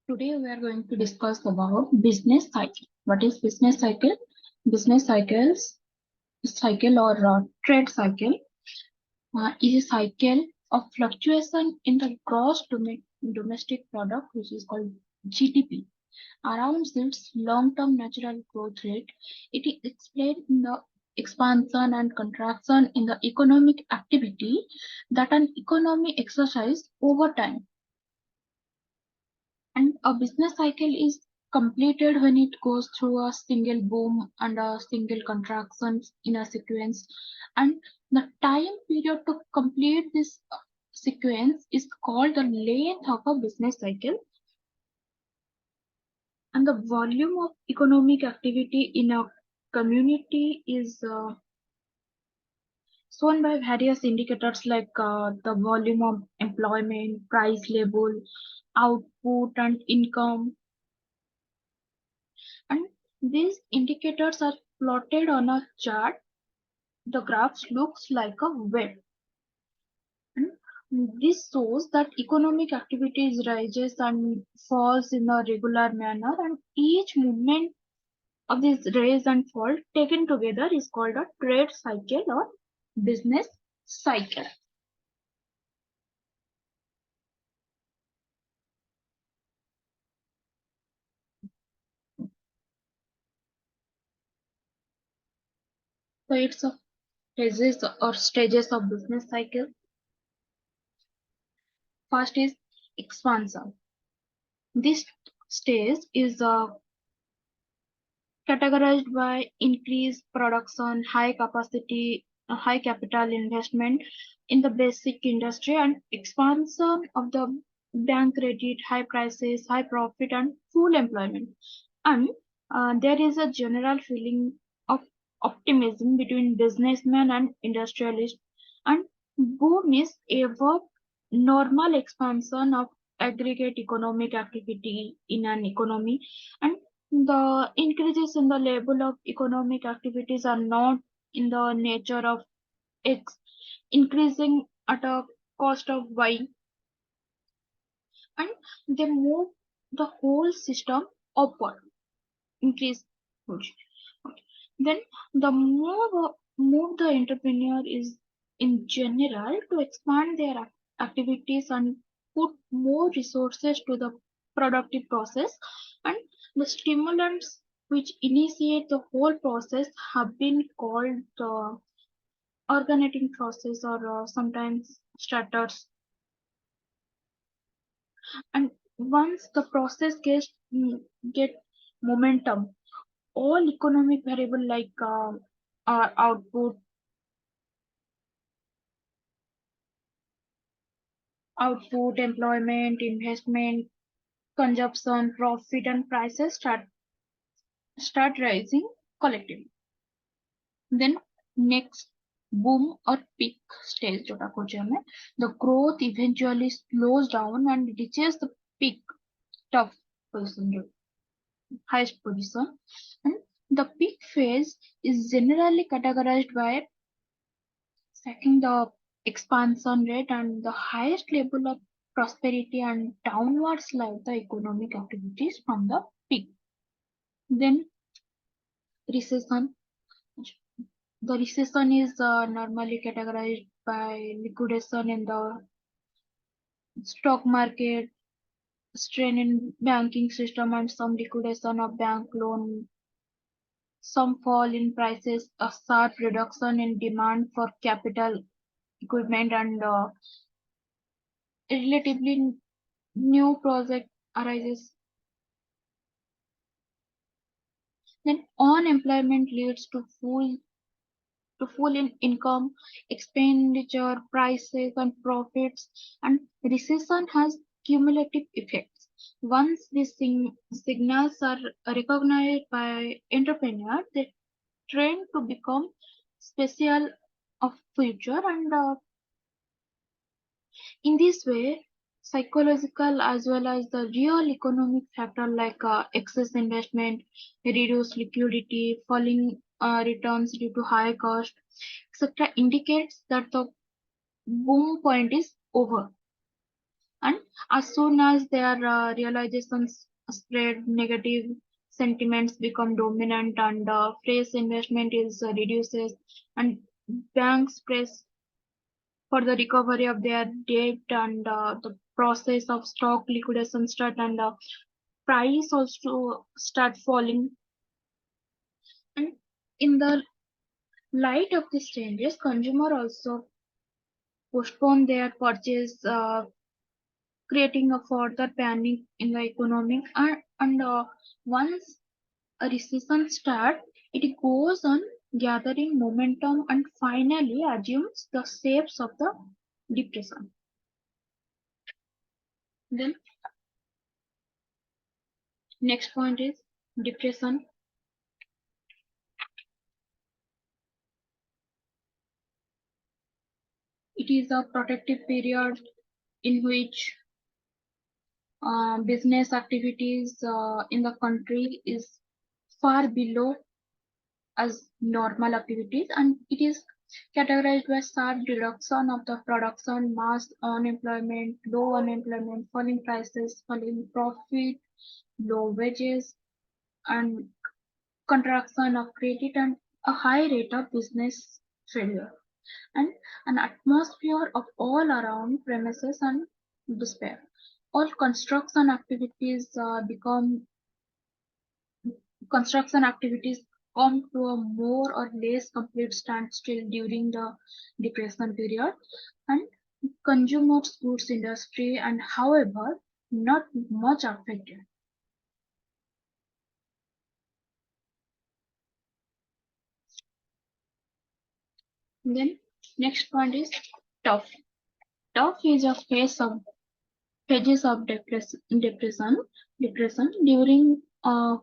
Today we are going to discuss about business cycle. What is business cycle? Business cycle or trade cycle is a cycle of fluctuation in the gross domestic product, which is called GDP, around its long-term natural growth rate. It is explained in the expansion and contraction in the economic activity that an economy exercise over time. And a business cycle is completed when it goes through a single boom and a single contraction in a sequence. And the time period to complete this sequence is called the length of a business cycle. And the volume of economic activity in a community is shown by various indicators like the volume of employment, price level, output, and income. And these indicators are plotted on a chart. The graph looks like a wave. And this shows that economic activity rises and falls in a regular manner, and each movement of this rise and fall taken together is called a trade cycle or business cycle. So it's a stages of business cycle. First is expansion. This stage is categorized by increased production, high capacity, high capital investment in the basic industry, and expansion of the bank credit, high prices, high profit, and full employment. And there is a general feeling of optimism between businessmen and industrialists. And boom is ever normal expansion of aggregate economic activity in an economy, and the increases in the level of economic activities are not in the nature of X increasing at a cost of Y, and they move the whole system upward, increase push. Then the move the entrepreneur is in general to expand their activities and put more resources to the productive process, and the stimulants which initiate the whole process have been called the originating process or sometimes starters. And once the process get momentum, all economic variable like our output, employment, investment, consumption, profit, and prices start rising collectively. Then next boom or peak stage जोटा खोजे हमें, the growth eventually slows down and reaches the peak top position, जो highest position. And the peak phase is generally categorized by second the expansion rate and the highest level of prosperity and downward slide the economic activities from the peak. Then recession. The recession is normally categorized by liquidation in the stock market, strain in banking system, and some liquidation of bank loan, some fall in prices, a sharp reduction in demand for capital equipment, and relatively new project arises. Then unemployment leads to fall in income, expenditure, prices, and profits, and recession has cumulative effects. Once these signals are recognized by entrepreneurs, they trend to become special of future, and in this way, psychological as well as the real economic factor like excess investment, reduced liquidity, falling returns due to high cost, etc., indicates that the boom point is over. And as soon as their realizations spread, negative sentiments become dominant, and fresh investment is reduces, and banks press for the recovery of their debt, and the process of stock liquidation start, and price also start falling. And in the light of these changes, consumer also postpone their purchase, creating a further panic in the economic, and once a recession starts, it goes on gathering momentum and finally assumes the shapes of the depression. Then next point is depression. It is a protective period in which business activities in the country is far below as normal activities, and it is categorized by sharp reduction of the production, mass unemployment, low unemployment, falling prices, falling profit, low wages, and contraction of credit, and a high rate of business failure, and an atmosphere of all around premises and despair. All construction activities come to a more or less complete standstill during the depression period, and consumer goods industry and however not much affected. Then next point is tough. Tough is a phase of phases of depression during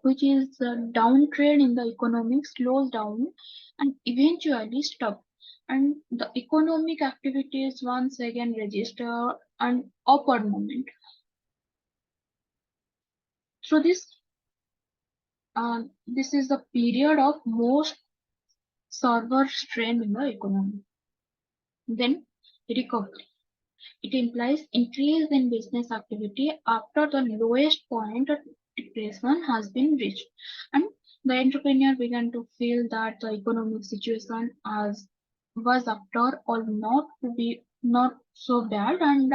which is the downtrend in the economic slows down and eventually stop, and the economic activities once again register an upward movement. So this is the period of most severe strain in the economy. Then recovery. It implies increase in business activity after the lowest point of depression has been reached, and the entrepreneur began to feel that the economic situation as was after all not so bad, and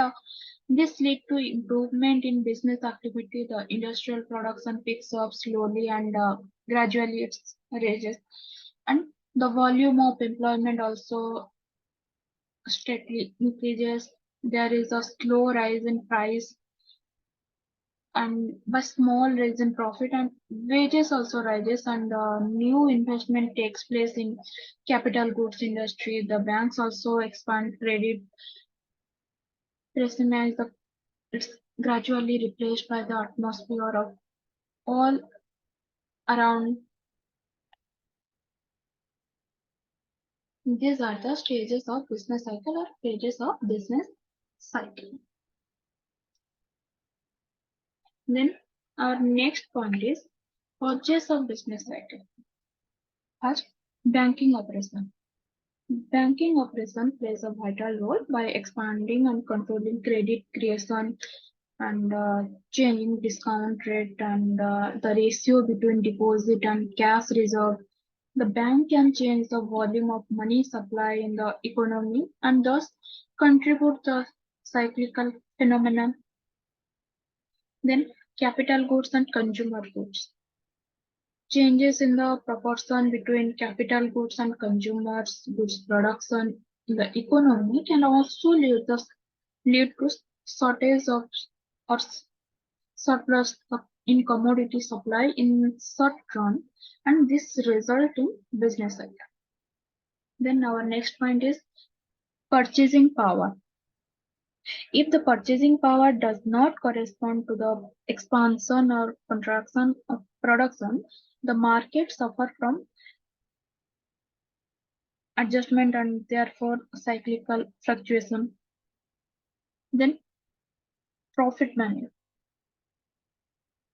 this led to improvement in business activity. The industrial production picks up slowly, and gradually it raises, and the volume of employment also steadily increases. There is a slow rise in price and but small rise in profit, and wages also rises, and new investment takes place in capital goods industry. The banks also expand credit, pessimize the it's gradually replaced by the atmosphere of all around. These are the stages of business cycle or stages of business cycle. Then our next point is purchase of business cycle. First, banking operation. Banking operation plays a vital role by expanding and controlling credit creation, and changing discount rate, and the ratio between deposit and cash reserve. The bank can change the volume of money supply in the economy and thus contribute the cyclical phenomenon. Then capital goods and consumer goods. Changes in the proportion between capital goods and consumers goods production in the economy can also lead to shortage of or surplus in commodity supply in short run, and this result in business cycle. Then our next point is purchasing power. If the purchasing power does not correspond to the expansion or contraction of production, the market suffer from adjustment and therefore cyclical fluctuation. Then profit management.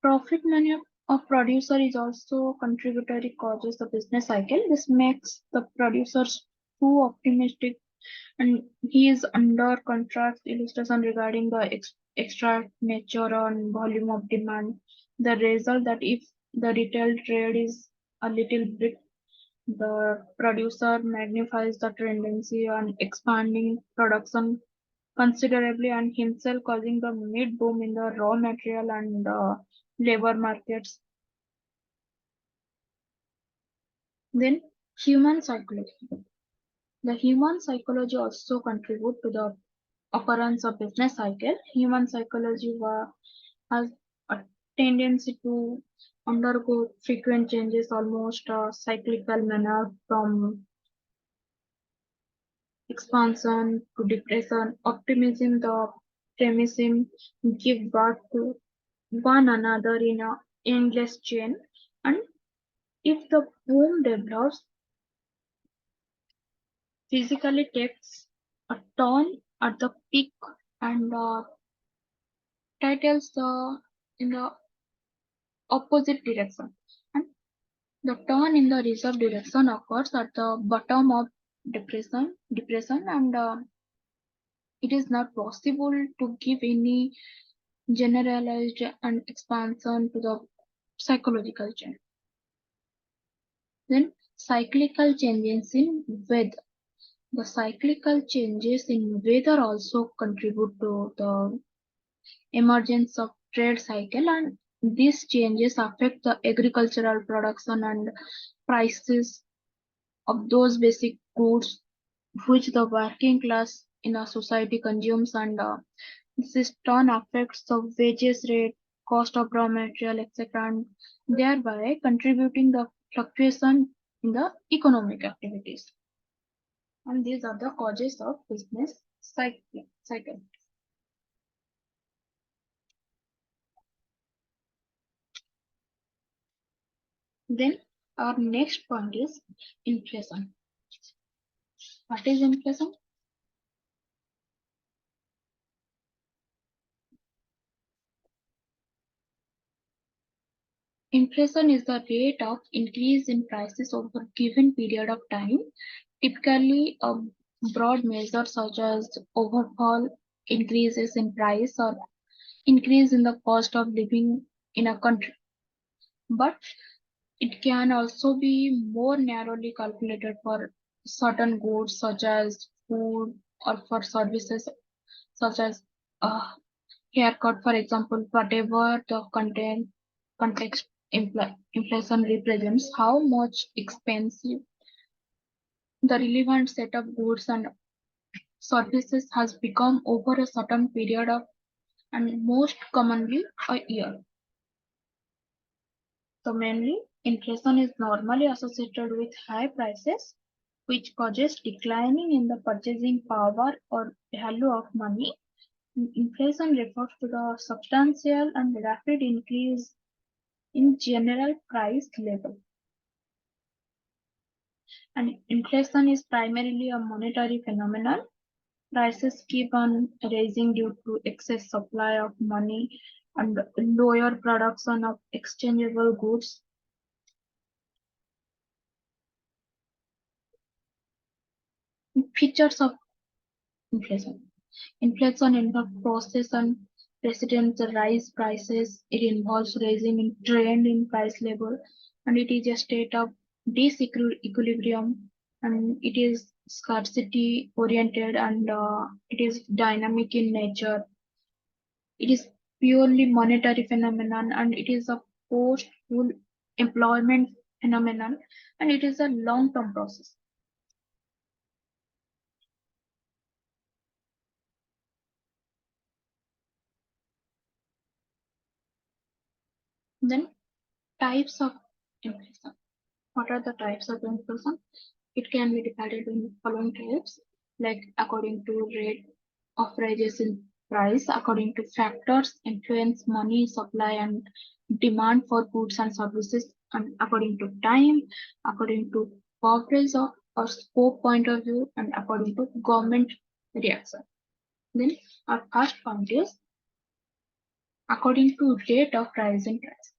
Profit management of producer is also contributory causes the business cycle. This makes the producers too optimistic And he is under contract illustration regarding the extract nature and volume of demand. The result that if the retail trade is a little bit, the producer magnifies the tendency on expanding production considerably and himself causing the mid boom in the raw material and labor markets. Then human psychology. The human psychology also contribute to the occurrence of business cycle. Human psychology has a tendency to undergo frequent changes, almost a cyclical manner from expansion to depression, optimism, the pessimism give birth to one another in a endless chain. And if the boom develops, physically takes a turn at the peak and titles in the opposite direction. And the turn in the reserve direction occurs at the bottom of depression, and it is not possible to give any generalized and expansion to the psychological change. Then cyclical changes in weather. The cyclical changes in weather also contribute to the emergence of trade cycle, and these changes affect the agricultural production and prices of those basic goods which the working class in a society consumes, and this in turn affects the wages rate, cost of raw material, etc., and thereby contributing the fluctuation in the economic activities. And these are the causes of business cycle. Then our next point is inflation. What is inflation? Inflation is the rate of increase in prices over a given period of time, typically a broad measure such as overall increases in price or increase in the cost of living in a country. But it can also be more narrowly calculated for certain goods such as food or for services such as a haircut, for example, whatever the context inflation represents, how much expensive the relevant set of goods and services has become over a certain period of and most commonly a year. So mainly inflation is normally associated with high prices which causes declining in the purchasing power or value of money. Inflation refers to the substantial and rapid increase in general price level. And inflation is primarily a monetary phenomenon. Prices keep on rising due to excess supply of money and lower production of exchangeable goods. Features of inflation. Inflation involves process and precedents rise prices. It involves raising in trend in price level, and it is a state of disequilibrium, and it is scarcity oriented, and it is dynamic in nature. It is purely monetary phenomenon, and it is a post full employment phenomenon, and it is a long term process. Then types of inflation. What are the types of inflation? It can be divided in following types, like according to rate of rises in price, according to factors influence money supply and demand for goods and services, and according to time, according to coverage of or scope point of view, and according to government reaction. Then our first point is according to rate of rise in price.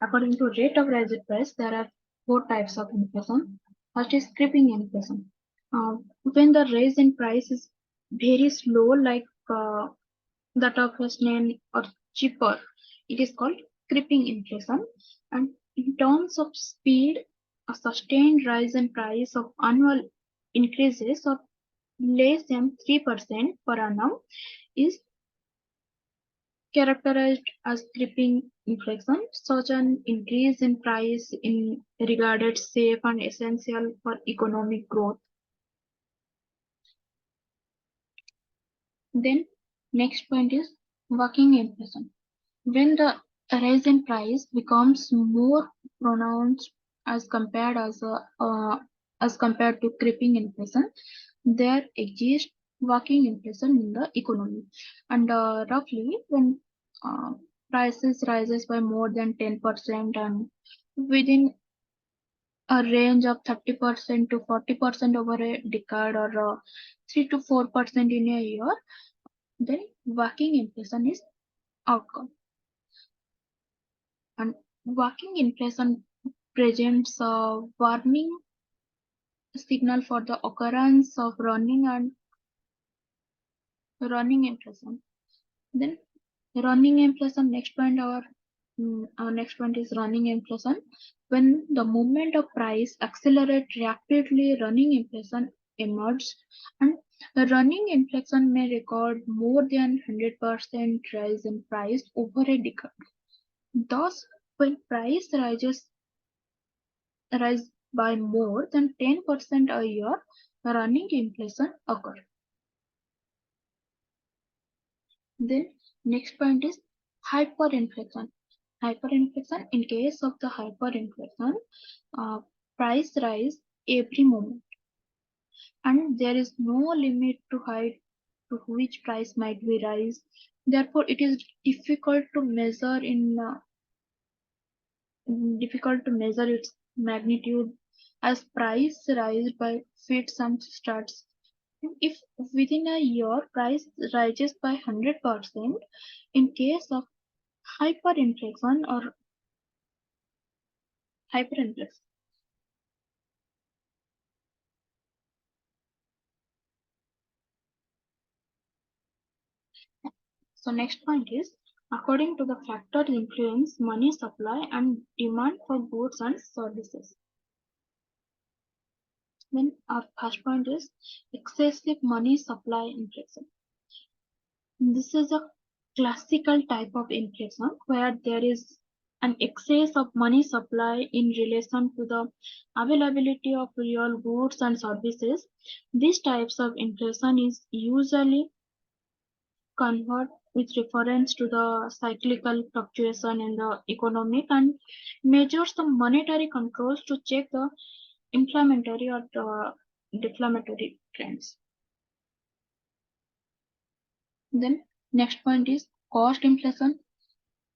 According to rate of rise in price, there are four types of inflation. First is creeping inflation. When the rise in price is very slow, like that of a snail or cheaper, it is called creeping inflation. And in terms of speed, a sustained rise in price of annual increases of less than 3% per annum is characterized as creeping inflation. Such an increase in price is regarded safe and essential for economic growth. Then next point is working inflation. When the rise in price becomes more pronounced as compared as compared to creeping inflation, there exists working inflation in the economy. And roughly when uh, prices rises by more than 10% and within a range of 30% to 40% over a decade or 3 to 4% in a year, then working inflation is outcome. And working inflation presents a warning signal for the occurrence of running inflation. Then running inflation, our next point is running inflation. When the movement of price accelerate rapidly, running inflation emerges, and the running inflation may record more than 100% rise in price over a decade. Thus, when price rise by more than 10% a year, running inflation occurs. Then next point is hyperinflation. Hyperinflation, in case of the hyperinflation, uh, price rise every moment, and there is no limit to height to which price might be rise. Therefore, it is difficult to measure its magnitude as price rise by fits and starts. If within a year price rises by 100%, in case of hyperinflation or hyperinflation. So next point is according to the factors influence money supply and demand for goods and services. Then our first point is excessive money supply inflation. This is a classical type of inflation where there is an excess of money supply in relation to the availability of real goods and services. These types of inflation is usually convert with reference to the cyclical fluctuation in the economic and measures the monetary controls to check the inflammatory or the deflammatory trends. Then next point is cost inflation.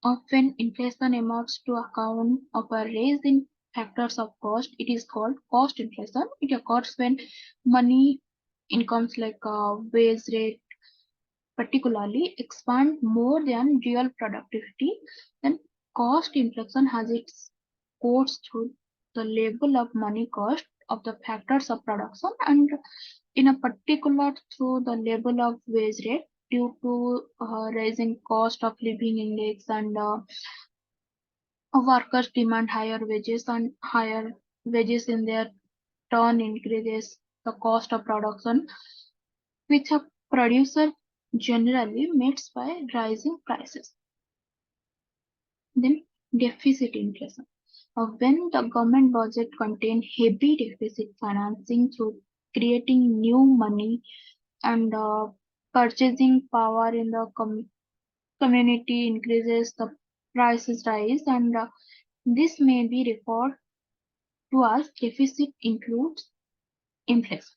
Often inflation amounts to account of a raise in factors of cost. It is called cost inflation. It occurs when money incomes like wage rate particularly expand more than real productivity, then cost inflation has its course through the level of money cost of the factors of production and in a particular through the level of wage rate due to rising cost of living index and workers demand higher wages and higher wages in their turn increases the cost of production which a producer generally meets by rising prices. Then deficit inflation. When the government budget contains heavy deficit financing through creating new money and purchasing power in the community increases, the prices rise, and this may be referred to as deficit includes inflation.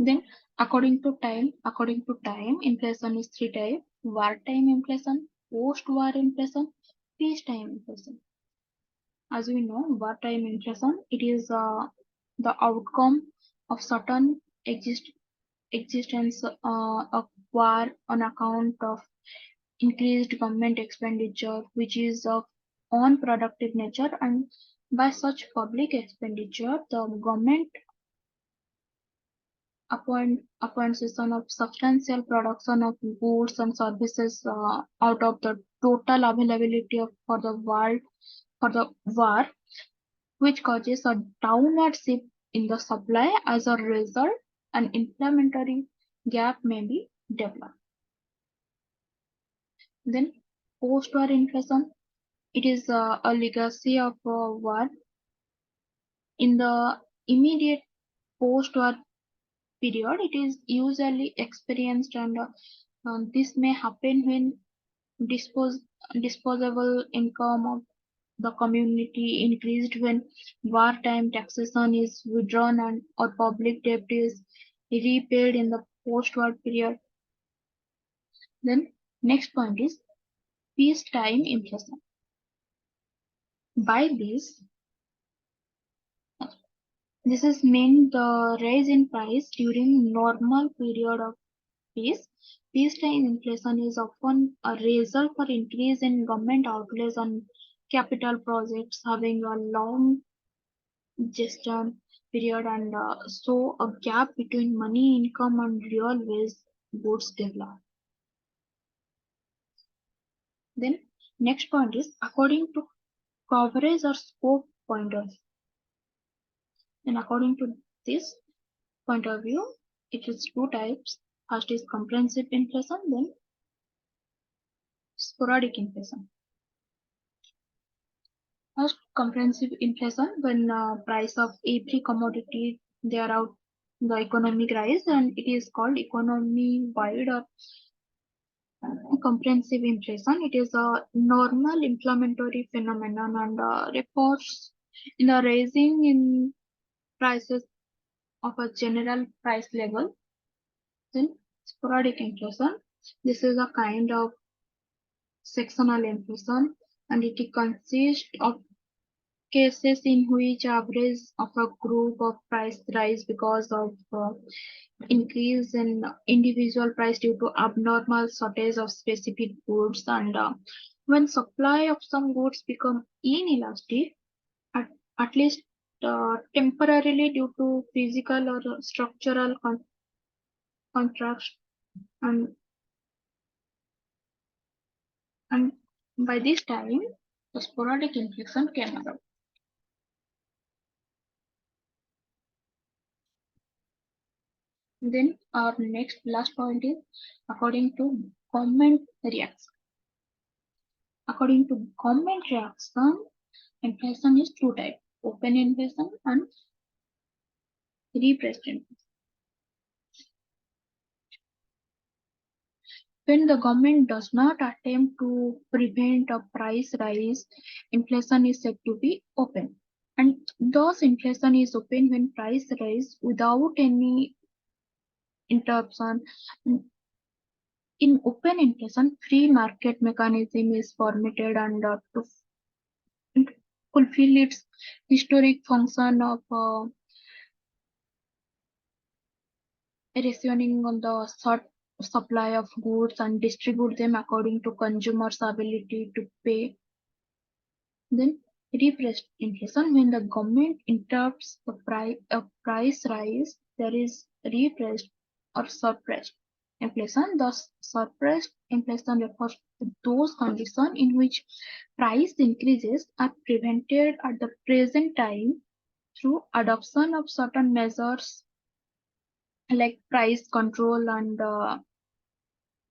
Then, according to time, inflation is three types: wartime inflation, post-war inflation, peacetime inflation. As we know, wartime inflation it is the outcome of certain existence of war on account of increased government expenditure, which is of unproductive nature and By such public expenditure, the government acquisition of substantial production of goods and services out of the total availability of for the war, which causes a downward shift in the supply. As a result, an inflammatory gap may be developed. Then, post-war inflation. It is a legacy of war. In the immediate post-war period, it is usually experienced, and this may happen when dispos- disposable income of the community increased, when wartime taxation is withdrawn, and or public debt is repaid in the post-war period. Then next point is peacetime inflation. By this is meant the rise in price during normal period of peace. Peacetime inflation is often a result for increase in government outlays on capital projects having a long gestation period, and so a gap between money income and real wage goods develop. Then next point is according to coverage or scope point of view. And according to this point of view, it is two types. First is comprehensive inflation, then sporadic inflation. First, comprehensive inflation, when price of every commodity thereout the economic rise, and it is called economy wide or comprehensive inflation. It is a normal inflammatory phenomenon, and reports in the raising in prices of a general price level. Then sporadic inflation. This is a kind of sectional inflation, and it consists of cases in which average of a group of price rise because of increase in individual price due to abnormal shortage of specific goods, and when supply of some goods become inelastic, at, at least temporarily due to physical or structural contrast, and and by this time the sporadic inflation came about. Then our next last point is according to government reaction. According to government reaction, inflation is two types: open inflation and repressed inflation. When the government does not attempt to prevent a price rise, inflation is said to be open. And thus inflation is open when price rise without any interruption. In open inflation, free market mechanism is permitted, and to fulfill its historic function of rationing on the short supply of goods and distribute them according to consumers' ability to pay. Then repressed inflation, when the government interrupts a price rise, there is repressed or suppressed inflation. Thus, suppressed inflation refers to those conditions in which price increases are prevented at the present time through adoption of certain measures like price control and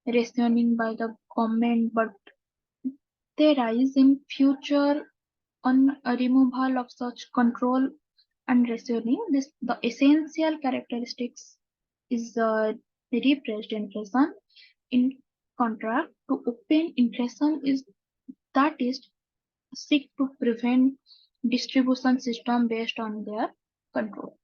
rationing by the government, but they rise in future on a removal of such control and rationing. The essential characteristics is repressed inflation. In contrast to open inflation, is that is seek to prevent distribution system based on their control.